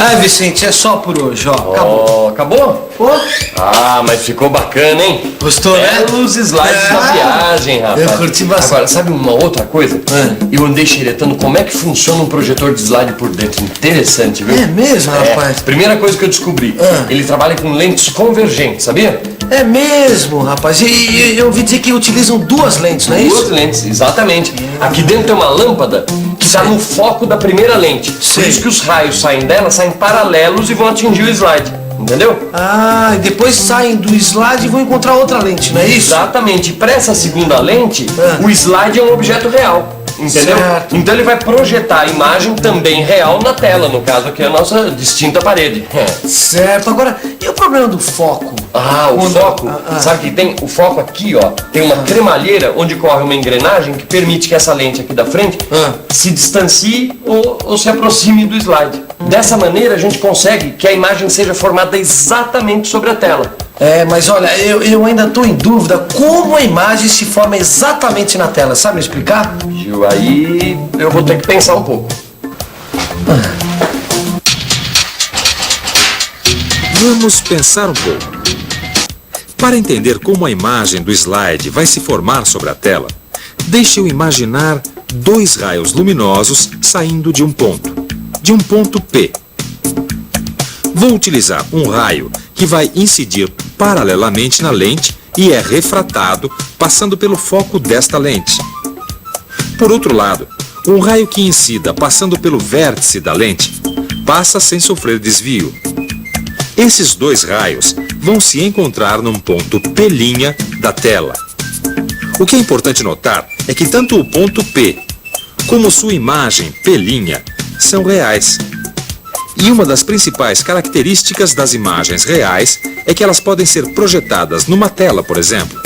Ai, Vicente, é só por hoje, ó. Acabou. Acabou? Pô. Ah, mas ficou bacana, hein? Gostou, né? Os slides da viagem, rapaz. Eu curti bastante. Agora, sabe uma outra coisa? Eu andei xeretando como é que funciona um projetor de slide por dentro. Interessante, viu? É mesmo, rapaz? Primeira coisa que eu descobri. Ele trabalha com lentes convergentes, sabia? É mesmo, rapaz. E eu ouvi dizer que utilizam duas lentes, não é isso? Duas lentes, exatamente. Aqui dentro tem uma lâmpada que está no foco da primeira lente. Por isso que os raios saem dela, saem paralelos e vão atingir o slide. Entendeu? Ah, e depois saem do slide e vão encontrar outra lente, não é isso? Exatamente. E para essa segunda lente, o slide é um objeto real. Entendeu? Certo. Então ele vai projetar a imagem também real na tela, no caso aqui a nossa distinta parede. Certo. Agora, e o problema do foco? O foco, sabe que tem o foco aqui, ó, tem uma cremalheira onde corre uma engrenagem que permite que essa lente aqui da frente se distancie ou se aproxime do slide. Dessa maneira a gente consegue que a imagem seja formada exatamente sobre a tela. É, mas olha, eu ainda estou em dúvida como a imagem se forma exatamente na tela. Sabe me explicar? Gil, aí eu vou ter que pensar um pouco. Vamos pensar um pouco. Para entender como a imagem do slide vai se formar sobre a tela, deixe eu imaginar dois raios luminosos saindo de um ponto P. Vou utilizar um raio que vai incidir paralelamente na lente e é refratado passando pelo foco desta lente. Por outro lado, um raio que incida passando pelo vértice da lente passa sem sofrer desvio. Esses dois raios vão se encontrar num ponto P' da tela. O que é importante notar é que tanto o ponto P como sua imagem P' são reais. E uma das principais características das imagens reais é que elas podem ser projetadas numa tela, por exemplo.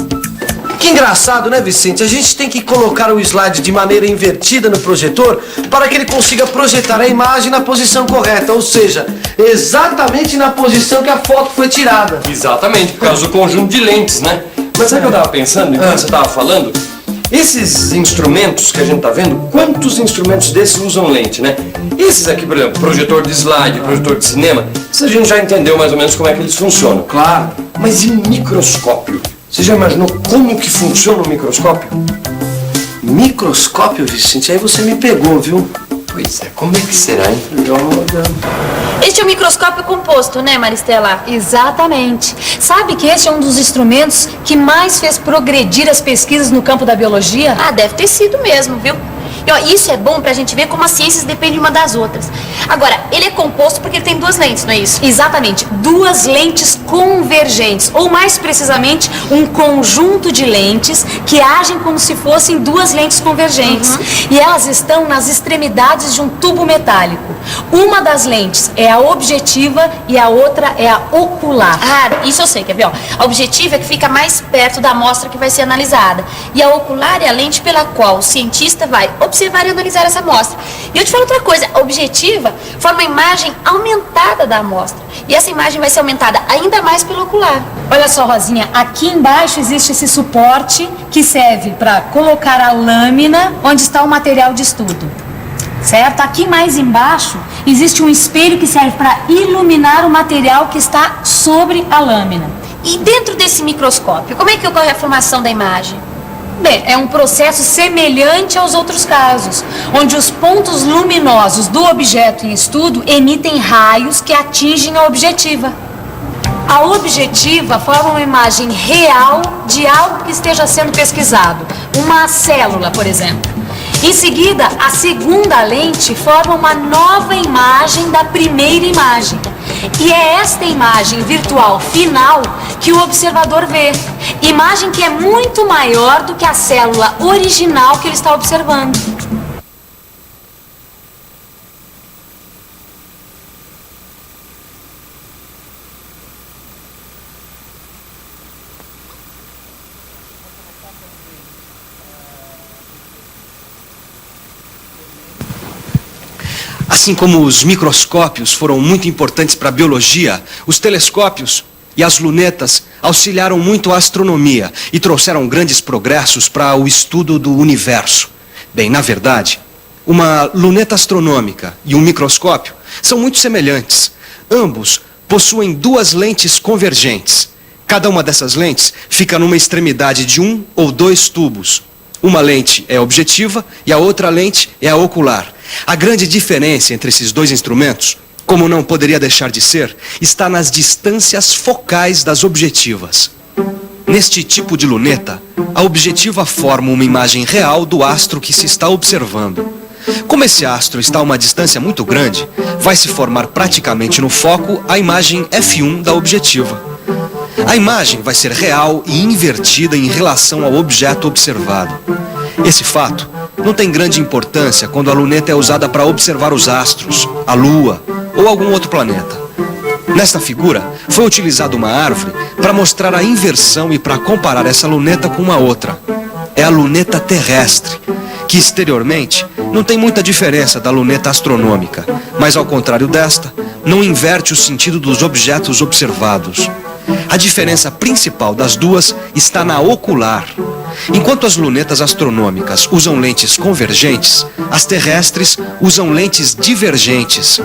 Que engraçado, né, Vicente? A gente tem que colocar o slide de maneira invertida no projetor para que ele consiga projetar a imagem na posição correta, ou seja, exatamente na posição que a foto foi tirada. Exatamente, por causa do conjunto de lentes, né? Mas sabe o que eu estava pensando enquanto você estava falando? Esses instrumentos que a gente está vendo, quantos instrumentos desses usam lente, né? Esses aqui, por exemplo, projetor de slide, projetor de cinema, isso a gente já entendeu mais ou menos como é que eles funcionam. Claro. Mas e microscópio? Você já imaginou como que funciona o microscópio? Microscópio, Vicente? Aí você me pegou, viu? Pois é, como é que será, hein? Este é o microscópio composto, né, Maristela? Exatamente. Sabe que esse é um dos instrumentos que mais fez progredir as pesquisas no campo da biologia? Ah, deve ter sido mesmo, viu? E, ó, isso é bom pra gente ver como as ciências dependem uma das outras. Agora, ele é composto porque ele tem duas lentes, não é isso? Exatamente. Duas lentes convergentes, ou mais precisamente, um conjunto de lentes que agem como se fossem duas lentes convergentes. E elas estão nas extremidades de um tubo metálico. Uma das lentes é a objetiva e a outra é a ocular. Ah, isso eu sei, quer ver? Ó, a objetiva é que fica mais perto da amostra que vai ser analisada. E a ocular é a lente pela qual o cientista vai observar e analisar essa amostra. E eu te falo outra coisa, a objetiva forma a imagem aumentada da amostra. E essa imagem vai ser aumentada ainda mais pelo ocular. Olha só, Rosinha, aqui embaixo existe esse suporte que serve para colocar a lâmina onde está o material de estudo. Certo? Aqui mais embaixo existe um espelho que serve para iluminar o material que está sobre a lâmina. E dentro desse microscópio, como é que ocorre a formação da imagem? Bem, é um processo semelhante aos outros casos, onde os pontos luminosos do objeto em estudo emitem raios que atingem a objetiva. A objetiva forma uma imagem real de algo que esteja sendo pesquisado, uma célula, por exemplo. Em seguida, a segunda lente forma uma nova imagem da primeira imagem. E é esta imagem virtual final que o observador vê. Imagem que é muito maior do que a célula original que ele está observando. Assim como os microscópios foram muito importantes para a biologia, os telescópios e as lunetas auxiliaram muito a astronomia e trouxeram grandes progressos para o estudo do universo. Bem, na verdade, uma luneta astronômica e um microscópio são muito semelhantes. Ambos possuem duas lentes convergentes. Cada uma dessas lentes fica numa extremidade de um ou dois tubos. Uma lente é objetiva e a outra lente é a ocular. A grande diferença entre esses dois instrumentos, como não poderia deixar de ser, está nas distâncias focais das objetivas. Neste tipo de luneta, a objetiva forma uma imagem real do astro que se está observando. Como esse astro está a uma distância muito grande, vai se formar praticamente no foco a imagem F1 da objetiva. A imagem vai ser real e invertida em relação ao objeto observado. Esse fato não tem grande importância quando a luneta é usada para observar os astros, a Lua ou algum outro planeta. Nesta figura, foi utilizada uma árvore para mostrar a inversão e para comparar essa luneta com uma outra. É a luneta terrestre, que exteriormente não tem muita diferença da luneta astronômica, mas ao contrário desta, não inverte o sentido dos objetos observados. A diferença principal das duas está na ocular. Enquanto as lunetas astronômicas usam lentes convergentes, as terrestres usam lentes divergentes.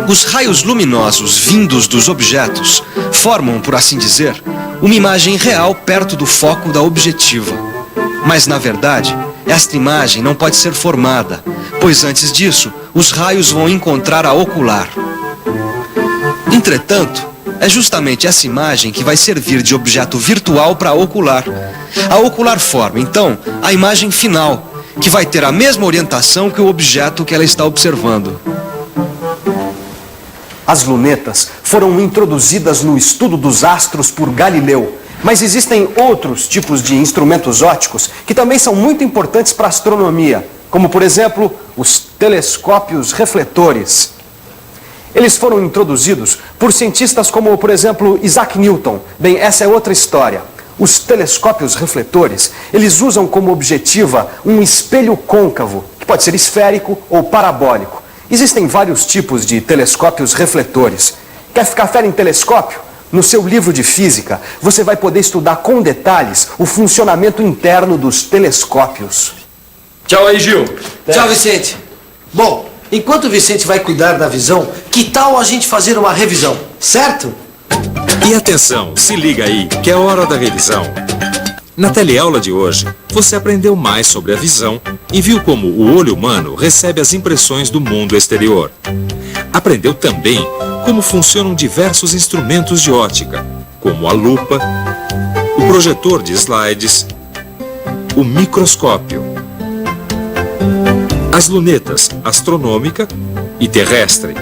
Os raios luminosos vindos dos objetos formam, por assim dizer, uma imagem real perto do foco da objetiva. Mas, na verdade, esta imagem não pode ser formada, pois antes disso, os raios vão encontrar a ocular. Entretanto, é justamente essa imagem que vai servir de objeto virtual para a ocular. A ocular forma, então, a imagem final, que vai ter a mesma orientação que o objeto que ela está observando. As lunetas foram introduzidas no estudo dos astros por Galileu, mas existem outros tipos de instrumentos ópticos que também são muito importantes para a astronomia, como, por exemplo, os telescópios refletores. Eles foram introduzidos por cientistas como, por exemplo, Isaac Newton. Bem, essa é outra história. Os telescópios refletores, eles usam como objetiva um espelho côncavo, que pode ser esférico ou parabólico. Existem vários tipos de telescópios refletores. Quer ficar fera em telescópio? No seu livro de física, você vai poder estudar com detalhes o funcionamento interno dos telescópios. Tchau aí, Gil. Tchau, Vicente. Bom, enquanto o Vicente vai cuidar da visão, que tal a gente fazer uma revisão, certo? E atenção, se liga aí, que é hora da revisão. Na teleaula de hoje, você aprendeu mais sobre a visão e viu como o olho humano recebe as impressões do mundo exterior. Aprendeu também como funcionam diversos instrumentos de ótica, como a lupa, o projetor de slides, o microscópio, as lunetas astronômica e terrestre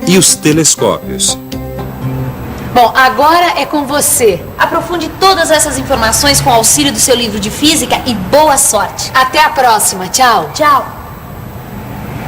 e os telescópios. Bom, agora é com você. Aprofunde todas essas informações com o auxílio do seu livro de física e boa sorte. Até a próxima. Tchau. Tchau.